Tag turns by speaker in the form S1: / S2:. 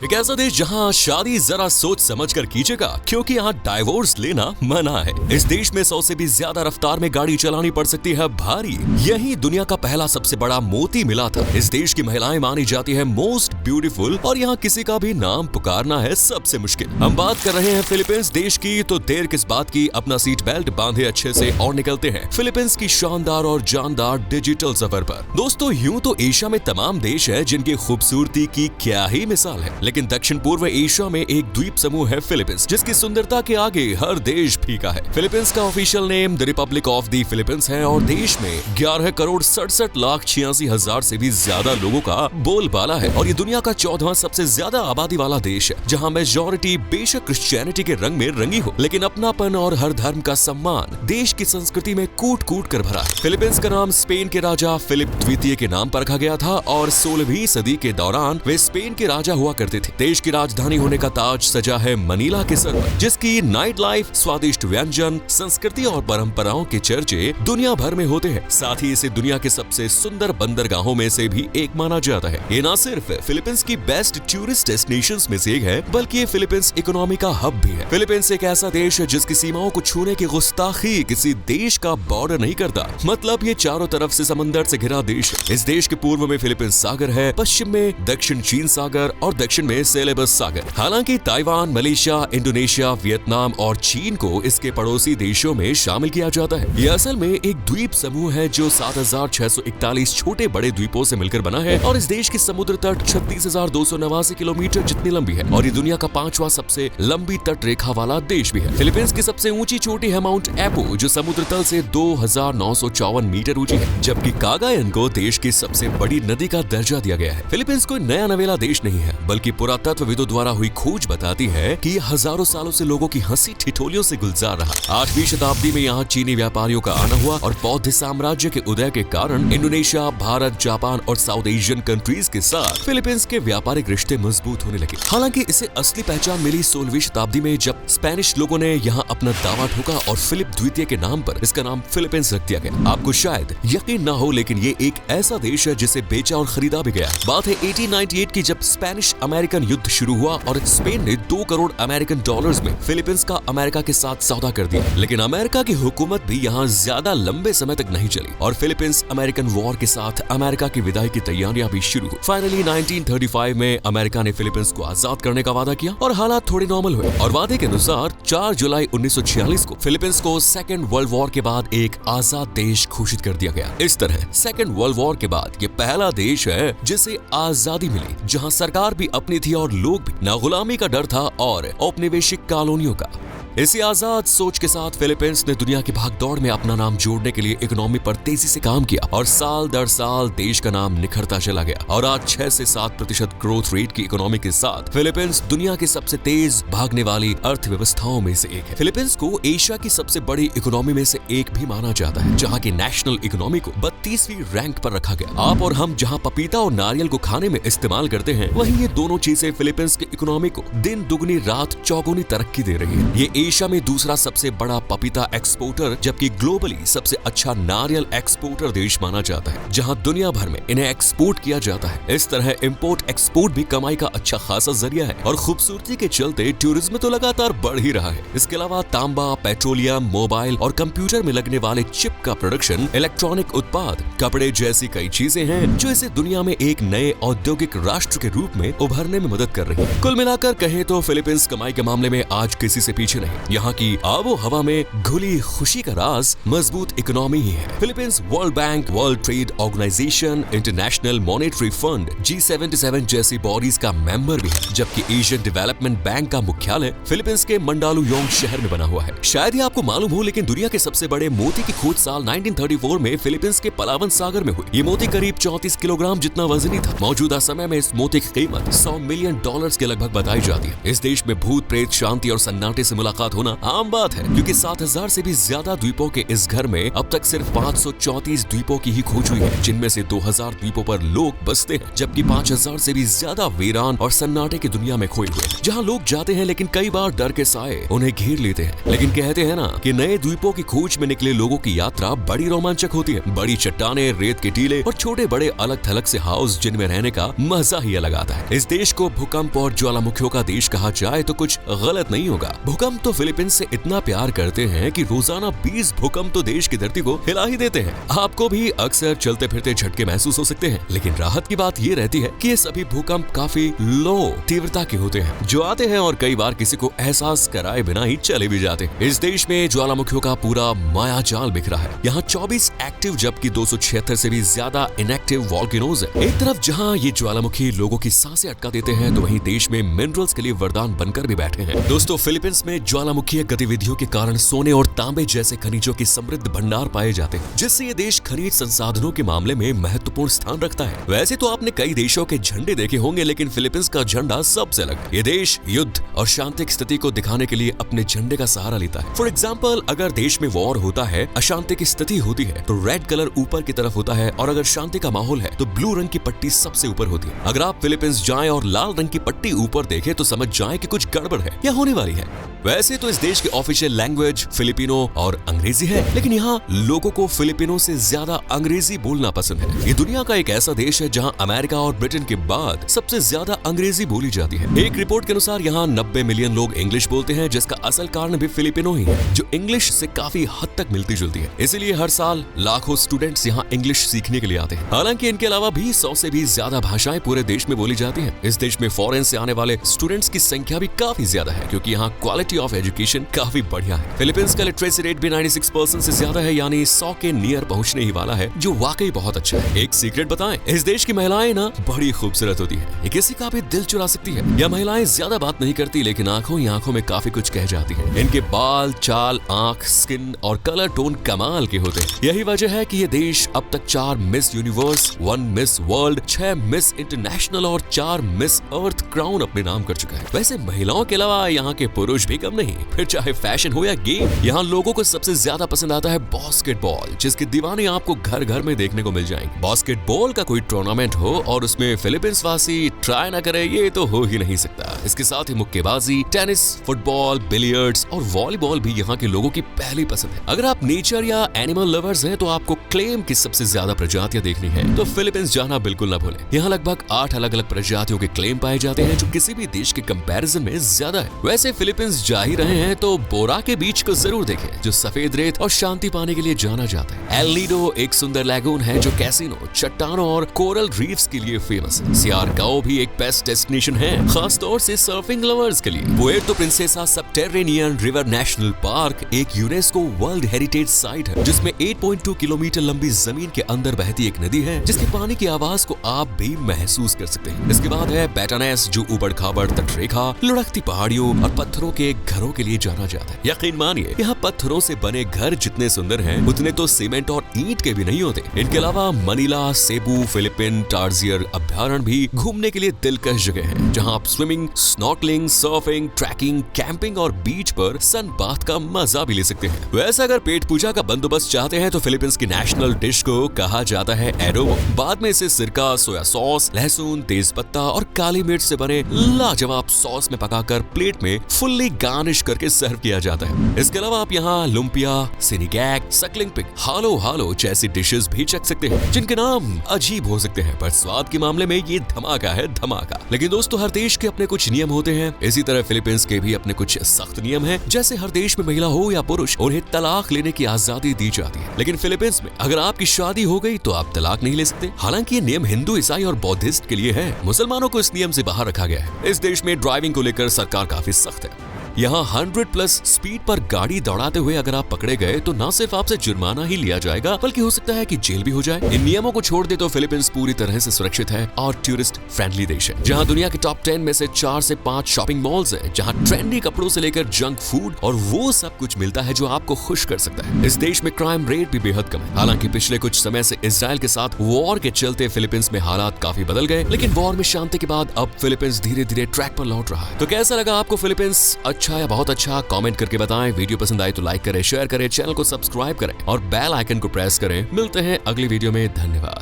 S1: एक ऐसा देश जहां शादी जरा सोच समझकर कीजिएगा, क्योंकि यहाँ डाइवोर्स लेना मना है। इस देश में 100 से भी ज्यादा रफ्तार में गाड़ी चलानी पड़ सकती है भारी। यही दुनिया का पहला सबसे बड़ा मोती मिला था। इस देश की महिलाएं मानी जाती है मोस्ट ब्यूटीफुल, और यहाँ किसी का भी नाम पुकारना है सबसे मुश्किल। हम बात कर रहे हैं फिलीपींस देश की, तो देर किस बात की, अपना सीट बेल्ट बांधे अच्छे से और निकलते हैं फिलीपींस की शानदार और जानदार डिजिटल सफर पर। दोस्तों, यूं तो एशिया में तमाम देश है जिनकी खूबसूरती की क्या ही मिसाल है, लेकिन दक्षिण पूर्व एशिया में एक द्वीप समूह है फिलीपींस, जिसकी सुंदरता के आगे हर देश फीका है। फिलीपींस का official name the Republic of the Philippines है और देश में 11 करोड़ 67 लाख 86 हजार से भी ज्यादा लोगों का बोलबाला है। और ये दुनिया का 14वां सबसे ज्यादा आबादी वाला देश है, जहाँ मेजॉरिटी बेशक क्रिश्चियनिटी के रंग में रंगी हो, लेकिन अपनापन और हर धर्म का सम्मान देश की संस्कृति में कूट कूट कर भरा है। फिलीपींस का नाम स्पेन के राजा फिलिप द्वितीय के नाम पर रखा गया था और 16वीं सदी के दौरान वे स्पेन के राजा हुआ करते थे। देश की राजधानी होने का ताज सजा है मनीला के सर पर, जिसकी नाइट लाइफ, स्वादिष्ट व्यंजन, संस्कृति और परंपराओं के चर्चे दुनिया भर में होते हैं। साथ ही इसे दुनिया के सबसे सुंदर बंदरगाहों में से भी एक माना जाता है। ये न सिर्फ फिलीपींस की बेस्ट टूरिस्ट डेस्टिनेशंस में से एक है, बल्कि ये फिलीपींस इकोनॉमी का हब भी है। फिलीपींस एक ऐसा देश है जिसकी सीमाओं को छूने की गुस्ताखी किसी देश का बॉर्डर नहीं करता। मतलब ये चारों तरफ से समंदर से घिरा देश है। इस देश के पूर्व में फिलीपींस सागर है, पश्चिम में दक्षिण चीन सागर और दक्षिण में सेलेबस सागर। हालांकि ताइवान, मलेशिया, इंडोनेशिया, वियतनाम और चीन को इसके पड़ोसी देशों में शामिल किया जाता है। यह असल में एक द्वीप समूह है जो 7,641 छोटे बड़े द्वीपों से मिलकर बना है और इस देश की समुद्र तट 36,289 किलोमीटर जितनी लंबी है और ये दुनिया का 5वां सबसे लंबी तट रेखा वाला देश भी है। फिलीपींस की सबसे ऊंची चोटी है माउंट एपो, जो समुद्र तल से 2,954 मीटर ऊंची है, जबकि कागायन को देश की सबसे बड़ी नदी का दर्जा दिया गया है। फिलीपींस कोई नया नवेला देश नहीं है, बल्कि पुरातत्वविदों द्वारा हुई खोज बताती है कि हजारों सालों से लोगों की हंसी ठिठोलियों से गुलजार रहा। 8वीं शताब्दी में यहाँ चीनी व्यापारियों का आना हुआ और बौद्ध साम्राज्य के उदय के कारण इंडोनेशिया, भारत, जापान और साउथ एशियन कंट्रीज के साथ फिलीपींस के व्यापारिक रिश्ते मजबूत होने लगे। हालांकि इसे असली पहचान मिली 16वीं शताब्दी में, जब स्पेनिश लोगों ने यहाँ अपना दावा ठोका और फिलिप द्वितीय के नाम पर इसका नाम फिलीपींस रख दिया गया। आपको शायद यकीन न हो, लेकिन ये एक ऐसा देश है जिसे बेचा और खरीदा भी गया। बात है 1898 की, जब स्पेनिश अमेरिकन युद्ध शुरू हुआ और स्पेन ने 2 करोड़ अमेरिकन डॉलर्स में फिलीपींस का अमेरिका के साथ सौदा कर दिया। लेकिन अमेरिका की हुकूमत भी यहाँ ज्यादा लंबे समय तक नहीं चली और फिलीपींस अमेरिकन वॉर के साथ अमेरिका की विदाई की तैयारियां भी शुरू हुई। फाइनली 1935 में अमेरिका ने फिलीपींस को आजाद करने का वादा किया और हालात थोड़े नॉर्मल हुए और वादे के अनुसार 4 जुलाई 1946 को फिलीपींस को सेकेंड वर्ल्ड वॉर के बाद एक आजाद देश घोषित कर दिया गया। इस तरह सेकेंड वर्ल्ड वॉर के बाद ये पहला देश है जिसे आजादी मिली, जहाँ सरकार भी अपनी थी और लोग भी, न गुलामी का डर था और औपनिवेशिक कॉलोनियों का। इसी आजाद सोच के साथ फिलीपींस ने दुनिया की भागदौड़ में अपना नाम जोड़ने के लिए इकोनॉमी पर तेजी से काम किया और साल दर साल देश का नाम निखरता चला गया और आज 6 से 7% ग्रोथ रेट की इकोनॉमी के साथ फिलीपींस दुनिया की सबसे तेज भागने वाली अर्थव्यवस्थाओं में से एक है। फिलीपींस को एशिया की सबसे बड़ी इकोनॉमी में से एक भी माना जाता है, जहाँ की नेशनल इकोनॉमी को 32वीं रैंक पर रखा गया। आप और हम जहाँ पपीता और नारियल को खाने में इस्तेमाल करते हैं, वहीं ये दोनों चीजें फिलीपींस की इकोनॉमी को दिन दुगनी रात चौगुनी तरक्की दे रही है। ये एशिया में दूसरा सबसे बड़ा पपीता एक्सपोर्टर, जबकि ग्लोबली सबसे अच्छा नारियल एक्सपोर्टर देश माना जाता है, जहां दुनिया भर में इन्हें एक्सपोर्ट किया जाता है। इस तरह इंपोर्ट एक्सपोर्ट भी कमाई का अच्छा खासा जरिया है और खूबसूरती के चलते टूरिज्म तो लगातार बढ़ ही रहा है। इसके अलावा तांबा, पेट्रोलियम, मोबाइल और कंप्यूटर में लगने वाले चिप का प्रोडक्शन, इलेक्ट्रॉनिक उत्पाद, कपड़े जैसी कई चीजें हैं जो इसे दुनिया में एक नए औद्योगिक राष्ट्र के रूप में उभरने में मदद कर रही है। कुल मिलाकर कहें तो फिलीपींस कमाई के मामले में आज किसी से पीछे नहीं। यहाँ की आबो हवा में घुली खुशी का राज मजबूत इकोनॉमी ही है। Philippines World Bank, World Trade Organization, International Monetary Fund, G77 जैसी बॉडीज का मेंबर भी है, जबकि एशियन डेवलपमेंट बैंक का मुख्यालय फिलीपींस के मंडालुयोंग शहर में बना हुआ है। शायद ही आपको मालूम हो, लेकिन दुनिया के सबसे बड़े मोती की खोज साल 1934 में फिलीपींस के पलावन सागर में हुई। ये मोती करीब 34 किलोग्राम जितना वजनी था। मौजूदा समय में इस मोती की कीमत $100 मिलियन के लगभग बताई जाती है। इस देश में भूत प्रेत, शांति और सन्नाटे से मुलाकात मुलाकात होना आम बात है, क्योंकि 7000 से भी ज्यादा द्वीपों के इस घर में अब तक सिर्फ 534 द्वीपों की ही खोज हुई है, जिनमें से 2000 द्वीपों पर लोग बसते हैं, जबकि 5000 से भी ज्यादा वीरान और सन्नाटे की दुनिया में खोए हुए, जहाँ लोग जाते हैं लेकिन कई बार डर के साए उन्हें घेर लेते हैं। लेकिन कहते हैं ना कि नए द्वीपों की खोज में निकले लोगों की यात्रा बड़ी रोमांचक होती है। बड़ी चट्टाने, रेत के टीले और छोटे बड़े अलग थलग से हाउस जिनमें रहने का मजा ही अलग आता है। इस देश को भूकंप और ज्वालामुखियों का देश कहा जाए तो कुछ गलत नहीं होगा। भूकंप तो फिलीपींस से इतना प्यार करते हैं कि रोजाना 20 भूकंप तो देश की धरती को हिला ही देते हैं। आपको भी अक्सर चलते फिरते झटके महसूस हो सकते हैं, लेकिन राहत की बात ये रहती है कि ये सभी भूकंप काफी लो तीव्रता के होते हैं, जो आते हैं और कई बार किसी को एहसास कराए बिना ही चले भी जाते हैं। इस देश में ज्वालामुखियों का पूरा मायाजाल बिखरा है। यहाँ 24 एक्टिव जबकि 276 से भी ज्यादा इनएक्टिव वॉल्केनोज है। एक तरफ जहाँ ये ज्वालामुखी लोगों की सांसें अटका देते हैं, तो वहीं देश में मिनरल्स के लिए वरदान बनकर भी बैठे हैं। दोस्तों, फिलीपींस में ज्वालामुखीय गतिविधियों के कारण सोने और तांबे जैसे खनिजों की समृद्ध भंडार पाए जाते हैं, जिससे ये देश खनिज संसाधनों के मामले में महत्वपूर्ण स्थान रखता है। वैसे तो आपने कई देशों के झंडे देखे होंगे, लेकिन फिलीपींस का झंडा सबसे अलग है। ये देश युद्ध और शांति की स्थिति को दिखाने के लिए अपने झंडे का सहारा लेता है। फॉर एग्जाम्पल, अगर देश में वॉर होता है, अशांति की स्थिति होती है, तो रेड कलर ऊपर की तरफ होता है, और अगर शांति का माहौल है तो ब्लू रंग की पट्टी सबसे ऊपर होती है। अगर आप फिलीपींस जाएं और लाल रंग की पट्टी ऊपर देखें तो समझ जाएं कि कुछ गड़बड़ है या होने वाली है। वैसे तो इस देश की ऑफिशियल लैंग्वेज फिलिपिनो और अंग्रेजी है, लेकिन यहाँ लोगों को फिलिपिनो से ज्यादा अंग्रेजी बोलना पसंद है। ये दुनिया का एक ऐसा देश है जहाँ अमेरिका और ब्रिटेन के बाद सबसे ज्यादा अंग्रेजी बोली जाती है। एक रिपोर्ट के अनुसार यहाँ 90 मिलियन लोग इंग्लिश बोलते हैं, जिसका असल कारण भी फिलिपिनो ही है, जो इंग्लिश से काफी हद तक मिलती जुलती है। इसीलिए हर साल लाखों स्टूडेंट्स यहाँ इंग्लिश सीखने के लिए आते हैं। हालांकि इनके अलावा भी 100 से भी ज्यादा भाषाएं पूरे देश में बोली जाती हैं। इस देश में फॉरेन से आने वाले स्टूडेंट्स की संख्या भी काफी ज्यादा है, क्योंकि यहाँ क्वालिटी ऑफ एजुकेशन काफी बढ़िया है। फिलीपींस का लिटरेसी रेट भी 96% से ज्यादा है, यानी 100 के नियर पहुंचने ही वाला है, जो वाकई बहुत अच्छा है। एक सीक्रेट बताएं, इस देश की महिलाएं ना बड़ी खूबसूरत होती है, ये किसी का भी दिल चुरा सकती है। यह महिलाएं ज्यादा बात नहीं करती, लेकिन आंखों ही आंखों में काफी कुछ कह जाती है। इनके बाल, चाल, आंख, स्किन और कलर टोन कमाल के होते हैं। यही वजह है कि ये देश अब तक 4 miss universe, 1 miss world, 6 miss international और 4 मिस अर्थ क्राउन अपने नाम कर चुका है। वैसे महिलाओं के अलावा यहाँ के पुरुष भी कम नहीं, फिर चाहे फैशन हो या गेम, यहाँ लोगों को सबसे ज्यादा पसंद आता है बास्केटबॉल, जिसके दीवाने आपको घर घर में देखने को मिल जाएंगे। बास्केटबॉल का कोई टूर्नामेंट हो और उसमें फिलीपींस वासी ट्राई ना करे, ये तो हो ही नहीं सकता। इसके साथ ही मुक्केबाजी, टेनिस, फुटबॉल, बिलियर्ड्स और वॉलीबॉल भी यहाँ के लोगों की पहली पसंद है। अगर आप नेचर या एनिमल लवर्स हैं, तो आपको क्लेम की सबसे ज्यादा प्रजातियां देखनी है तो फिलीपींस जाना बिल्कुल ना भूलें। यहाँ लगभग 8 अलग अलग प्रजातियों के क्लेम पाए जाते हैं, जो किसी भी देश के कंपैरिजन में ज्यादा है। वैसे फिलीपींस जा ही रहे हैं तो बोरा के बीच को जरूर देखें, जो सफेद रेत और शांति पाने के लिए जाना जाता है। एल नीडो एक सुंदर लैगून है, जो कैसीनो, चट्टानों और कोरल रीफ्स के लिए फेमस है। सियारगाओ भी एक बेस्ट डेस्टिनेशन है, खास तौर से सर्फिंग लवर्स के लिए। Puerto Princesa Subterranean River National Park एक यूनेस्को वर्ल्ड हेरिटेज साइट है, जिसमें 8.2 किलोमीटर लंबी जमीन के अंदर बहती एक नदी है, जिसके पानी की आवाज को आप भी महसूस कर सकते हैं। इसके बाद है बैटानेस, जो उबड़ खाबड़ तटरेखा, लुढ़कती पहाड़ियों और पत्थरों के घरों के लिए जाना जाता है। यकीन मानिए, यहाँ पत्थरों से बने घर जितने सुंदर हैं, उतने तो सीमेंट और ईंट के भी नहीं होते। इनके अलावा मनीला, सेबू, फिलिपिन टार्जियर अभ्यारण्य भी घूमने के लिए दिलकश जगह है, जहाँ आप swimming, snorkelling, surfing, trekking, camping और बीच पर सन बाथ का मजा भी ले सकते हैं। वैसे अगर पेट पूजा का बंदोबस्त चाहते हैं तो फिलीपींस की नेशनल डिश को कहा जाता है एडोबो। बाद में इसे सिरका, सोया सॉस, लहसुन, तेज पत्ता और काली मिर्च से बने लाजवाब सॉस में पकाकर प्लेट में फुल्ली गार्निश करके सर्व किया जाता है। इसके अलावा आप यहाँ लुम्पिया, सिनिगैग, सकलिंग पिग, हालो हालो जैसी डिशेस भी चख सकते हैं, जिनके नाम अजीब हो सकते हैं, पर स्वाद के मामले में ये धमाका है, धमाका। लेकिन दोस्तों, हर देश के अपने कुछ नियम होते हैं, इसी तरह फिलीपींस के भी अपने कुछ सख्त नियम हैं। जैसे हर देश में महिला हो या पुरुष, उन्हें तलाक लेने की आजादी दी जाती है, लेकिन फिलीपींस में अगर आपकी शादी हो गई तो आप तलाक नहीं ले सकते। हालांकि ये नियम हिंदू, ईसाई और बौद्धिस्ट के लिए है, मुसलमानों को इस नियम से बाहर रखा गया है। इस देश में ड्राइविंग को लेकर सरकार काफी सख्त है। यहाँ 100+ स्पीड पर गाड़ी दौड़ाते हुए अगर आप पकड़े गए तो न सिर्फ आपसे जुर्माना ही लिया जाएगा, बल्कि हो सकता है कि जेल भी हो जाए। इन नियमों को छोड़ दे तो फिलीपींस पूरी तरह से सुरक्षित है और टूरिस्ट फ्रेंडली देश है, जहाँ दुनिया के टॉप 10 में से 4 से 5 शॉपिंग मॉल्स हैं, जहाँ ट्रेंडी कपड़ों से लेकर जंक फूड और वो सब कुछ मिलता है जो आपको खुश कर सकता है। इस देश में क्राइम रेट भी बेहद कम है। हालांकि पिछले कुछ समय से इजराइल के साथ वॉर के चलते फिलीपींस में हालात काफी बदल गए, लेकिन वॉर में शांति के बाद अब फिलीपींस धीरे धीरे ट्रैक पर लौट रहा है। तो कैसा लगा आपको फिलीपींस? अच्छा या बहुत अच्छा कमेंट करके बताएं। वीडियो पसंद आए तो लाइक करें, शेयर करें, चैनल को सब्सक्राइब करें और बेल आइकन को प्रेस करें। मिलते हैं अगली वीडियो में। धन्यवाद।